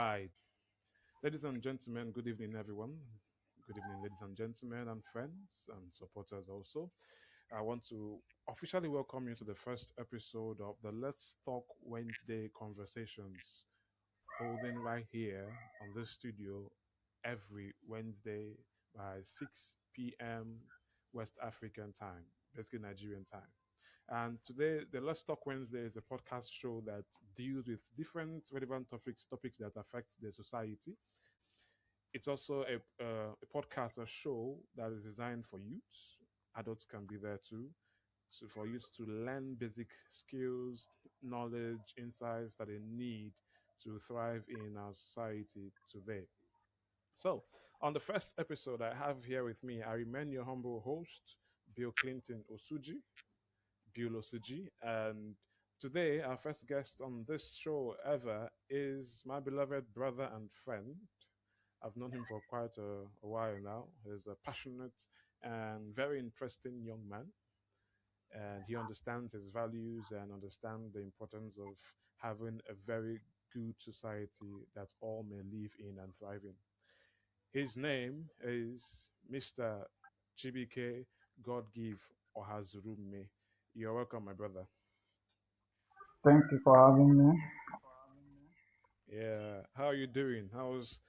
right. Ladies and gentlemen, good evening, everyone. Good evening, ladies and gentlemen, and friends and supporters also. I want to officially welcome you to the first episode of the Let's Talk Wednesday conversations, holding right here on this studio every Wednesday by 6 p.m. West African time, basically Nigerian time. And today, the Let's Talk Wednesday is a podcast show that deals with different relevant topics that affect the society. It's also a podcast, a show that is designed for youths. Adults can be there too. So for youths to learn basic skills, knowledge, insights that they need to thrive in our society today. So, on the first episode, I have here with me, I remain your humble host, Bill Clinton Osuji, Bill Osuji. And today, our first guest on this show ever is my beloved brother and friend. I've known him for quite a while now. He's a passionate and very interesting young man, and he understands his values and understands the importance of having a very good society that all may live in and thrive in. His name is Mr. GBK God Give Ohazurume. You're welcome, my brother. Thank you for having me. Yeah, how are you doing? How's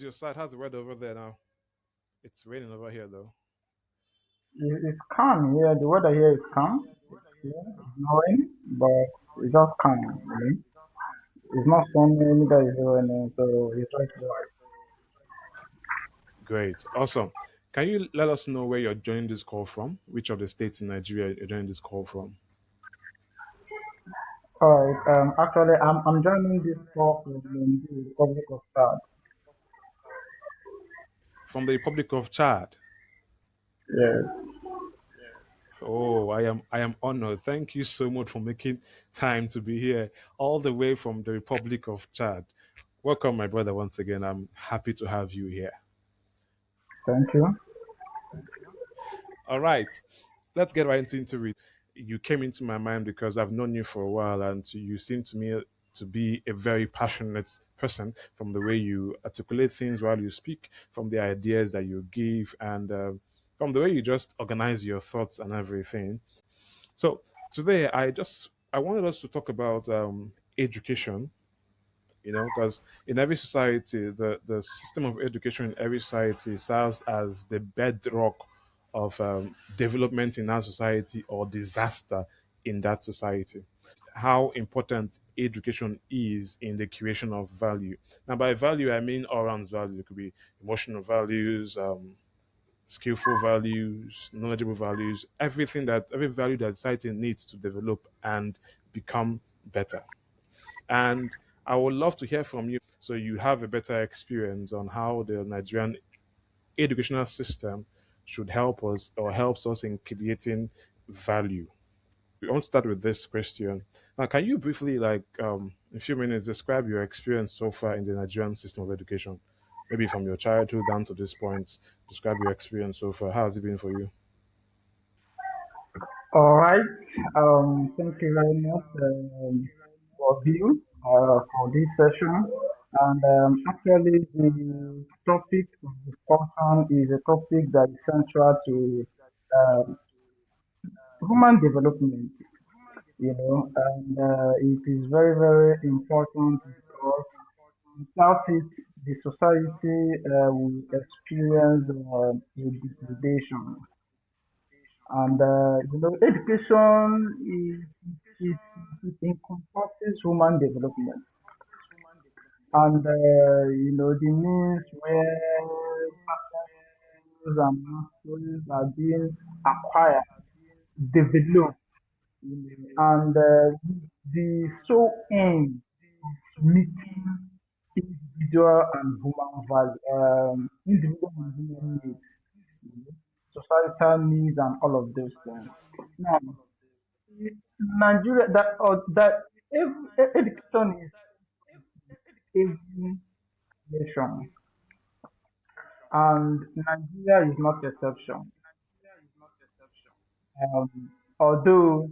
your side? How's the weather over there now? It's raining over here though. It's calm here. The weather here is calm. It's snowing, but it's just calm. It's not sunny, neither is it raining, so it's just right. Great, awesome. Can you let us know where you're joining this call from? Which of the states in Nigeria you're joining this call from? All right. Actually, I'm joining this call from the Republic of Chad. From the Republic of Chad. Yes. Oh, I am honored. Thank you so much for making time to be here, all the way from the Republic of Chad. Welcome, my brother, once again. I'm happy to have you here. Thank you. All right, let's get right into it. You came into my mind because I've known you for a while, and you seem to me to be a very passionate person from the way you articulate things while you speak, from the ideas that you give, and from the way you just organize your thoughts and everything. So today, I wanted us to talk about education. Because in every society, the system of education in every society serves as the bedrock of development in that society or disaster in that society. How important education is in the creation of value. Now, by value, I mean all round value. It could be emotional values, skillful values, knowledgeable values, every value that society needs to develop and become better. And I would love to hear from you so you have a better experience on how the Nigerian educational system should help us or helps us in creating value. We want to start with this question. Now, can you briefly, in a few minutes, describe your experience so far in the Nigerian system of education? Maybe from your childhood down to this point, describe your experience so far. How has it been for you? All right. Thank you very much for you for this session. And actually, the topic of discussion is a topic that is central to um, human development, and it is very, very important because without it, the society will experience a degradation. And education it encompasses human development, and the means where skills and masteries are being acquired, developed, and the sole aim is meeting individual and human needs, you know, societal needs, and all of those things. Now, Nigeria, education is every nation, and Nigeria is not exception. Although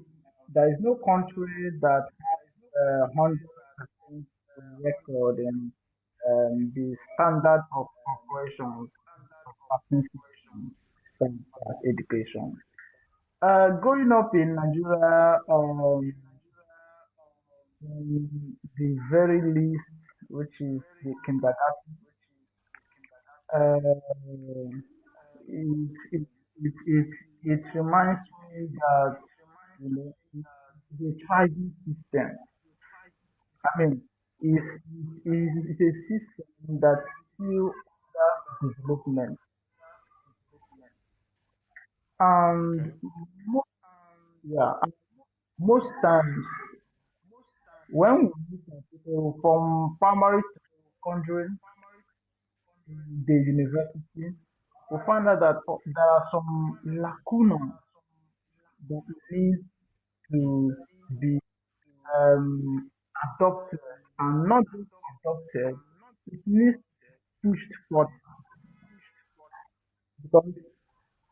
there is no country that has 100% record and the standard of operations of certain systems such as education. Growing up in Nigeria, the very least, which is the kindergarten, uh, it, it, it reminds me that the thriving system. I mean, it's a system that still under development. And Okay. most, yeah, and most times when we look at people from primary to secondary, the university, we find out that there are some lacunas that need to be adopted, and not just adopted, it needs to be pushed forward because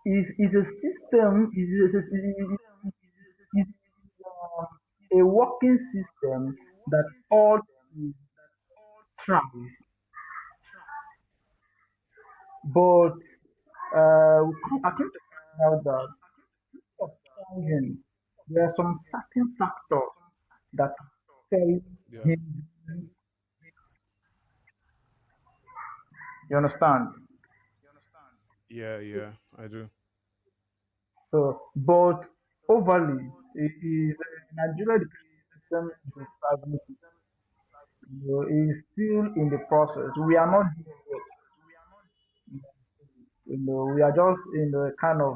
it's a system, it's a working system that all is thrive. But I came to find out that of thriving, there are some certain factors that very Yeah. hinder. You understand? Yeah, yeah, I do. So, but overly, it is Nigeria education system is a thriving system. You know, it is still in the process. We are not there yet. You know, we are just in the kind of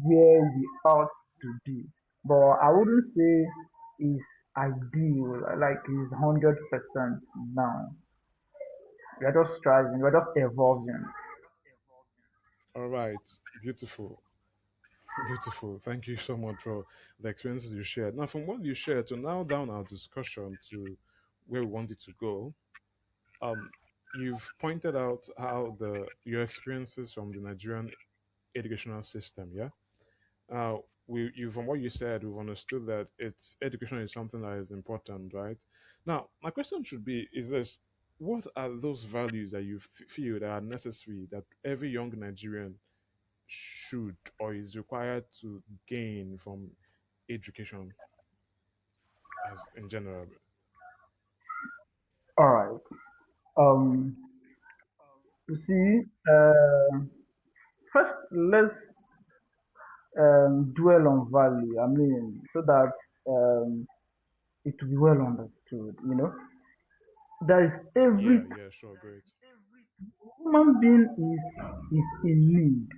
where we ought to be. But I wouldn't say it's ideal, like it's 100% now. We are just striving, we are just evolving. All right. Beautiful. Beautiful. Thank you so much for the experiences you shared. Now, from what you shared to now down our discussion to where we want it to go, um, you've pointed out how the your experiences from the Nigerian educational system. Yeah. You from what you said, we've understood that it's education is something that is important, right? Now, my question should be: is this what are those values that you feel that are necessary that every young Nigerian should or is required to gain from education as in general? All right. Um, you see, first let's dwell on value. I mean, so that it will be well understood. You know, there is every Yeah, yeah, sure, great. human being is in need.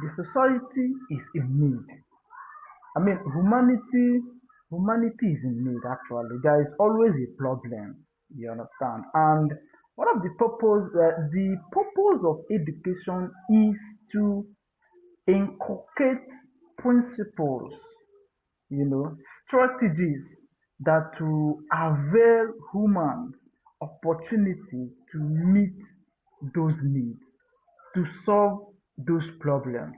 The society is in need. I mean, humanity is in need. Actually, there is always a problem. You understand? And one of the purpose of education is to inculcate principles, strategies that will avail humans opportunity to meet those needs, to solve those problems.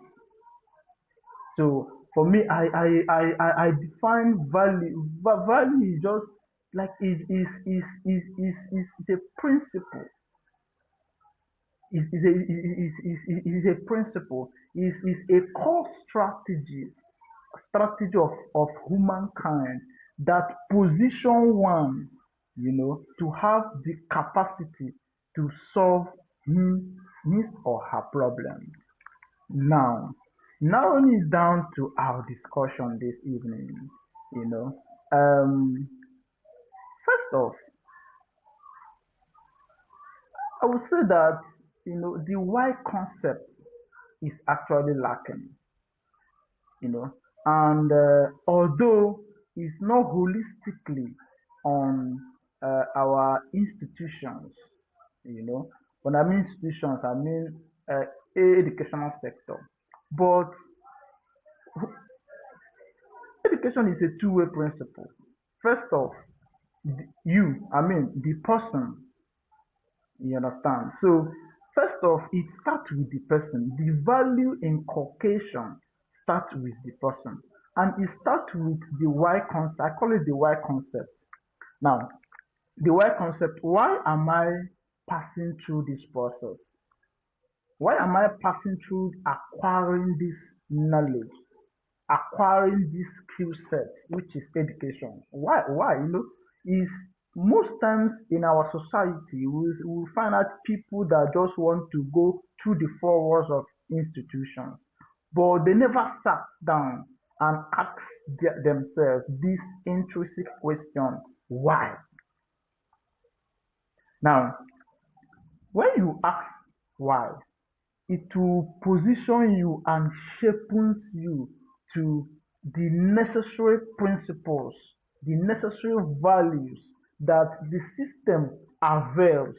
So for me, I define value. Value is just like is a principle. Is a principle. Is a core strategy of humankind that position one, to have the capacity to solve his or her problem. Now, narrowing it down to our discussion this evening, you know, first off, I would say that the why concept is actually lacking, you know, and although it's not holistically on our institutions, you know, when I mean institutions, I mean educational sector, but education is a two-way principle. First off, I mean, the person, you understand? So, first off, it starts with the person. The value inculcation starts with the person. And it starts with the why concept. I call it the why concept. Now, the why concept, why am I passing through this process? Why am I passing through acquiring this knowledge, acquiring this skill set, which is education? Why? Is most times in our society, we find out people that just want to go through the four walls of institutions, but they never sat down and asked themselves this intrinsic question: why? Now, when you ask why, it will position you and shapes you to the necessary principles, the necessary values that the system avails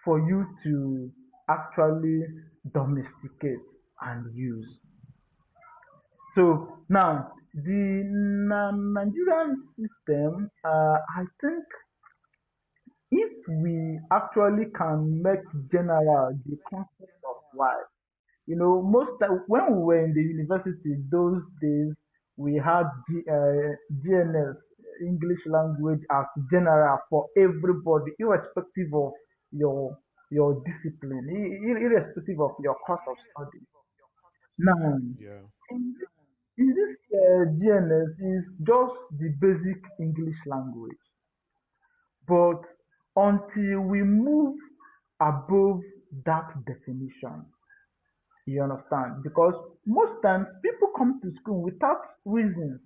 for you to actually domesticate and use. So now the Nigerian system, I think if we actually can make general the concept of why, most time when we were in the university those days, we had GNS, English language, as general for everybody, irrespective of your discipline, irrespective of your course of study. Now, Yeah. in this GNS is just the basic English language, but until we move above that definition, you understand? Because most times people come to school without reasons.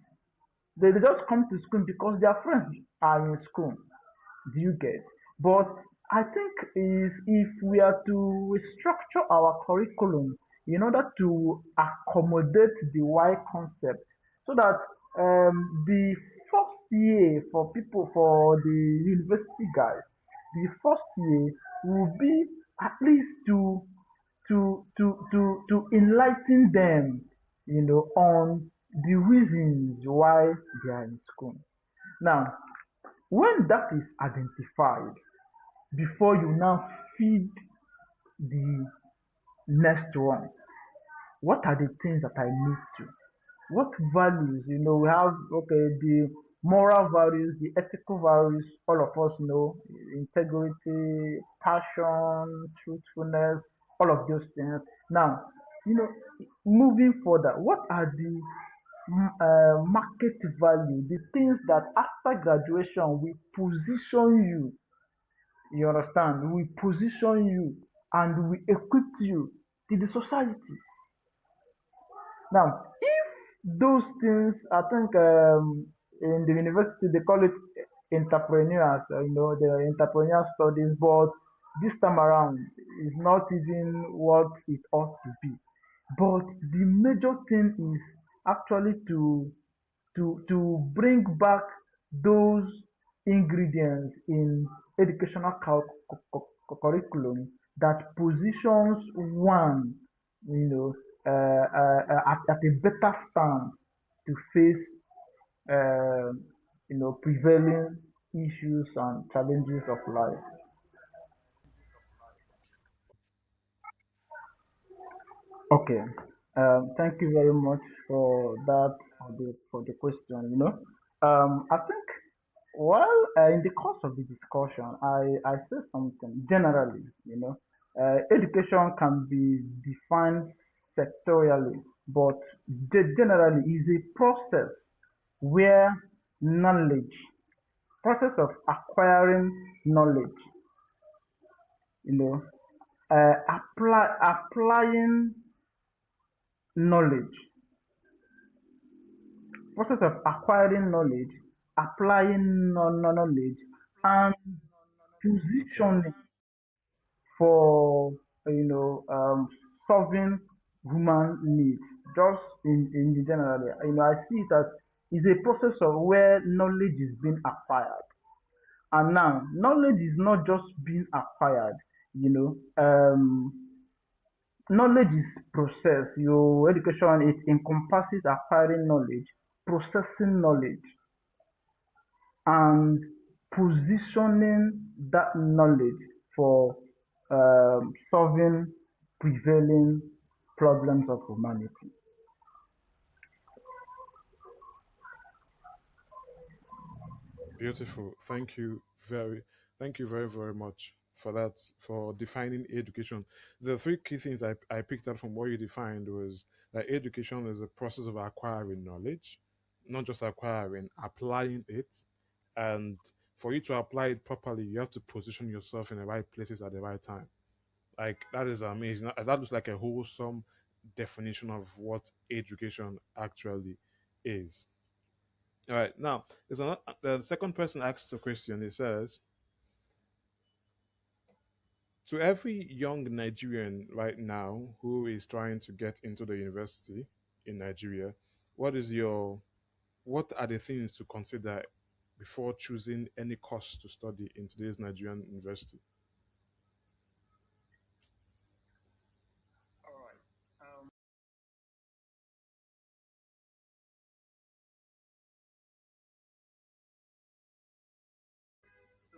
They just come to school because their friends are in school. Do you get? But I think is if we are to restructure our curriculum in order to accommodate the Y concept, so that the first year for people, for the university guys, the first year will be at least to enlighten them, on the reasons why they are in school. Now, when that is identified, before you now feed the next one, what are the things that I need to? What values? We have, okay, the moral values, the ethical values, all of us know: integrity, passion, truthfulness, all of those things. Now, you know, moving further, what are the market value, the things that after graduation we position you, you understand, we position you and we equip you to the society. Now, if those things, I think in the university they call it entrepreneurs, the entrepreneurial studies, but this time around is not even what it ought to be. But the major thing is actually to bring back those ingredients in educational curriculum that positions one, at a better stance to face, prevailing issues and challenges of life. Okay. Thank you very much for that, for the question. I think, well, in the course of the discussion, I say something generally. Education can be defined sectorially, but generally is a process where knowledge, process of acquiring knowledge, you know, applying knowledge, process of acquiring knowledge, applying knowledge, and Okay. positioning for, solving human needs. Just in the generally, I see it as is a process of where knowledge is being acquired. And now knowledge is not just being acquired. Knowledge is process. Your education, it encompasses acquiring knowledge, processing knowledge, and positioning that knowledge for solving prevailing problems of humanity. Beautiful. Thank you very, very much for that, for defining education. The three key things I picked up from what you defined was that education is a process of acquiring knowledge, not just acquiring, applying it. And for you to apply it properly, you have to position yourself in the right places at the right time. Like, that is amazing. That looks like a wholesome definition of what education actually is. All right. Now, the second person asks a question. It says, to every young Nigerian right now who is trying to get into the university in Nigeria, what is your what are the things to consider before choosing any course to study in today's Nigerian university?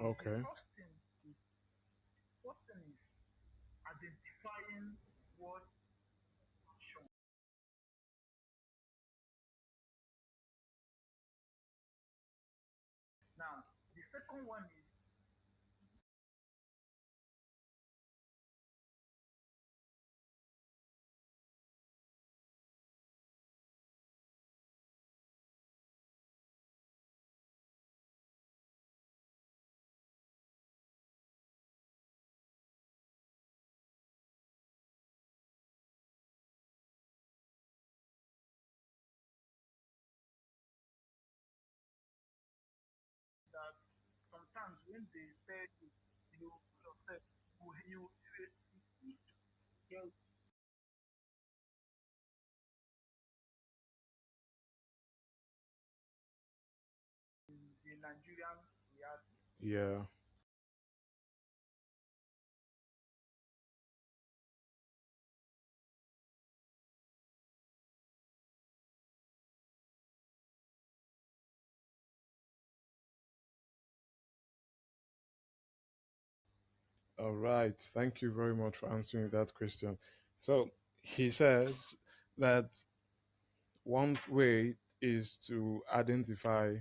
Okay. Yeah. All right. Thank you very much for answering that question. So he says that one way is to identify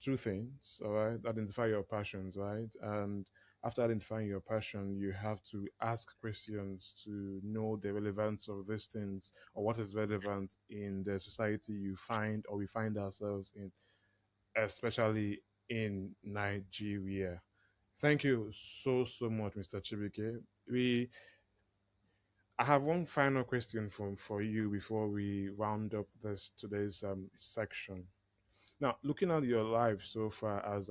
two things, all right? Identify your passions, right? And after identifying your passion, you have to ask questions to know the relevance of these things or what is relevant in the society you find or we find ourselves in, especially in Nigeria. Thank you so much, Mr. Chibike. I have one final question for you before we round up this today's section. Now, looking at your life so far as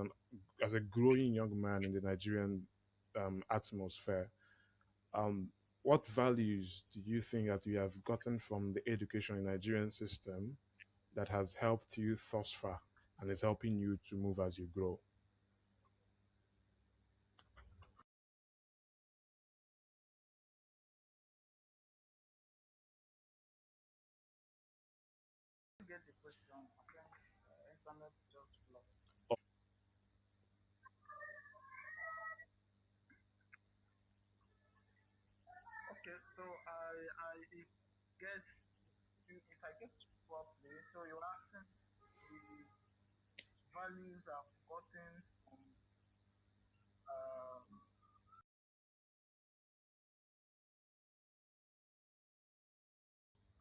a growing young man in the Nigerian atmosphere, um, what values do you think that you have gotten from the education in Nigerian system that has helped you thus far and is helping you to move as you grow?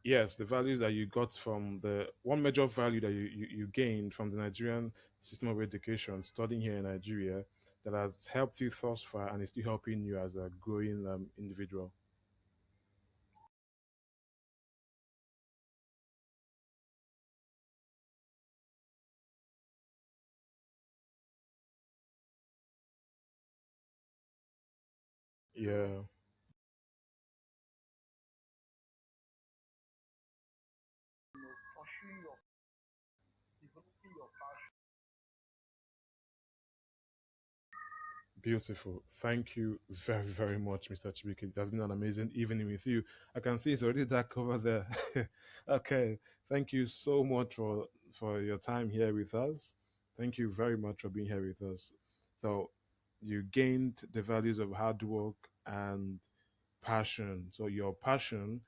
Yes, the values that you got from the one major value that you gained from the Nigerian system of education, studying here in Nigeria, that has helped you thus far and is still helping you as a growing individual. Yeah, beautiful. Thank you very, very much, Mr. Chibiki. It has been an amazing evening with you. I can see it's already dark over there. Okay, thank you so much for your time here with us. Thank you very much for being here with us. So, you gained the values of hard work and passion. So your passion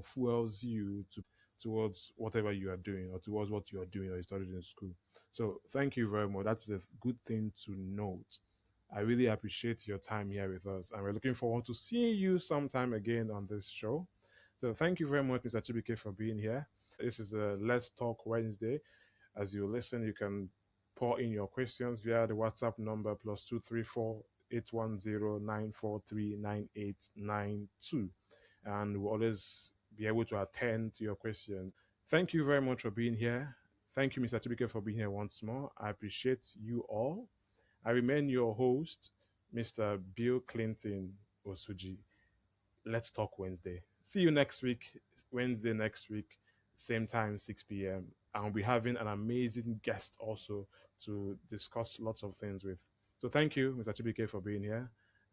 fuels you towards whatever you are doing or towards what you are doing or you studied in school. So thank you very much. That's a good thing to note. I really appreciate your time here with us, and we're looking forward to seeing you sometime again on this show. So thank you very much, Mr. Chibike, for being here. This is a Let's Talk Wednesday. As you listen, you can pour in your questions via the WhatsApp number +234 810 943 9892, and we'll always be able to attend to your questions. Thank you very much for being here. Thank you, Mr. Chibike, for being here once more. I appreciate you all. I remain your host, Mr. Bill Clinton Osuji. Let's Talk Wednesday. See you next week, Wednesday next week, same time, 6 p.m. And we'll be having an amazing guest also to discuss lots of things with. So thank you, Mr. Chibike, for being here.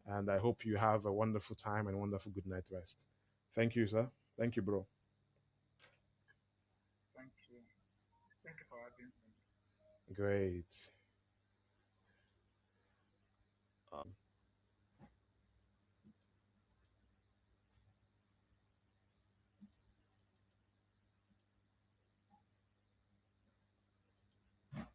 And I hope you have a wonderful time and wonderful good night rest. Thank you, sir. Thank you, bro. Thank you. Thank you for having me. Great.